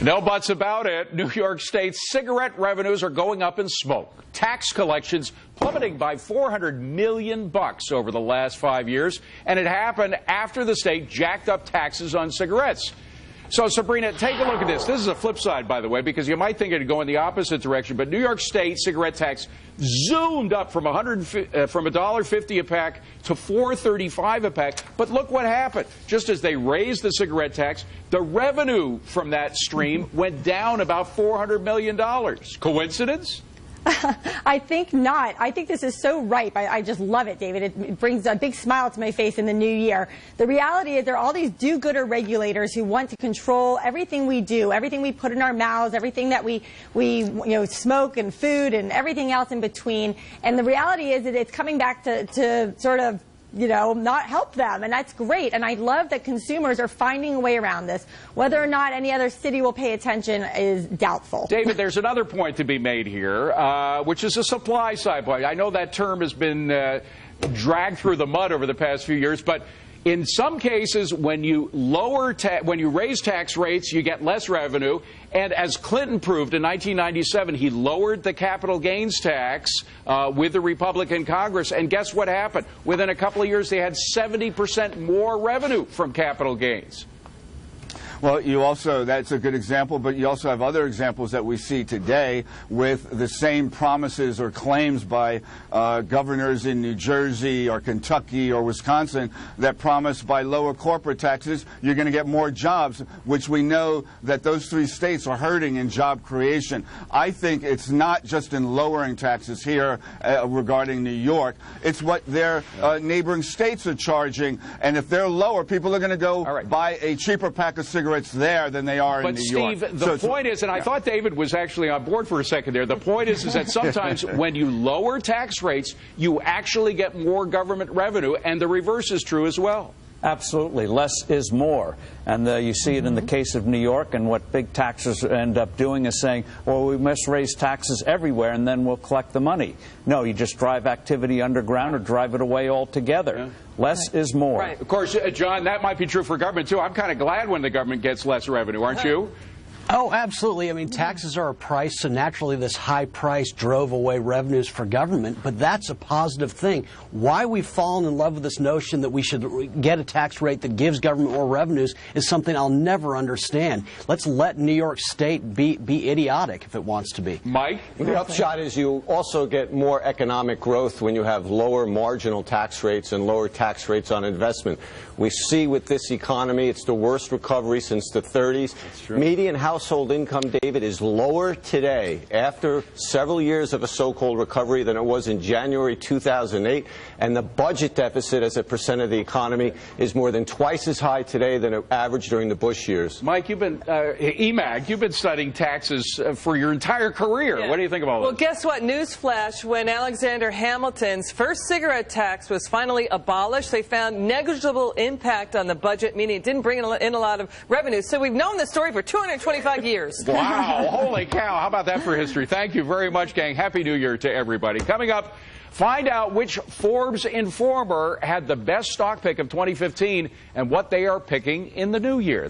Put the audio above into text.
No buts about it. New York State's cigarette revenues are going up in smoke. Tax collections plummeting by $400 million over the last 5 years. And it happened after the state jacked up taxes on cigarettes. So, Sabrina, take a look at this. This is a flip side, by the way, because you might think it would go in the opposite direction. But New York State cigarette tax zoomed up from $1.50 a pack to $4.35 a pack. But look what happened. Just as they raised the cigarette tax, the revenue from that stream went down about $400 million. Coincidence? I think not. I think this is so ripe. I just love it, David. It brings a big smile to my face in the new year. The reality is there are all these do-gooder regulators who want to control everything we do, everything we put in our mouths, everything that we smoke and food and everything else in between. And the reality is that it's coming back to sort of not help them. And that's great. And I love that consumers are finding a way around this. Whether or not any other city will pay attention is doubtful. David, there's another point to be made here, which is a supply side point. I know that term has been dragged through the mud over the past few years, but in some cases, when you raise tax rates, you get less revenue. And as Clinton proved in 1997, he lowered the capital gains tax with the Republican Congress. And guess what happened? Within a couple of years, they had 70% more revenue from capital gains. Well, that's a good example, but you also have other examples that we see today with the same promises or claims by governors in New Jersey or Kentucky or Wisconsin that promise by lower corporate taxes you're going to get more jobs, which we know that those three states are hurting in job creation. I think it's not just in lowering taxes here regarding New York. It's what their neighboring states are charging, and if they're lower, people are going to go buy a cheaper pack of cigarettes there than they are in New York. But, Steve, the point is, and I thought David was actually on board for a second there, the point is that sometimes when you lower tax rates, you actually get more government revenue, and the reverse is true as well. Absolutely. Less is more. And you see it in the case of New York, and what big taxes end up doing is saying, well, we must raise taxes everywhere and then we'll collect the money. No, you just drive activity underground or drive it away altogether. Yeah. Less is more. Right. Of course, John, that might be true for government, too. I'm kind of glad when the government gets less revenue, aren't you? Oh, absolutely. I mean, taxes are a price, so naturally this high price drove away revenues for government, but that's a positive thing. Why we've fallen in love with this notion that we should get a tax rate that gives government more revenues is something I'll never understand. Let's let New York State be idiotic if it wants to be. Mike? The upshot is you also get more economic growth when you have lower marginal tax rates and lower tax rates on investment. We see with this economy, it's the worst recovery since the 30s. Median household income, David, is lower today after several years of a so-called recovery than it was in January 2008. And the budget deficit as a percent of the economy is more than twice as high today than it averaged during the Bush years. Mike, you've been, EMAG, you've been studying taxes for your entire career. Yeah. What do you think about Well, guess what? Newsflash, when Alexander Hamilton's first cigarette tax was finally abolished, they found negligible impact on the budget, meaning it didn't bring in a lot of revenue. So we've known this story for 225 years. Wow. Holy cow. How about that for history? Thank you very much, gang. Happy New Year to everybody. Coming up, find out which Forbes informer had the best stock pick of 2015 and what they are picking in the new year.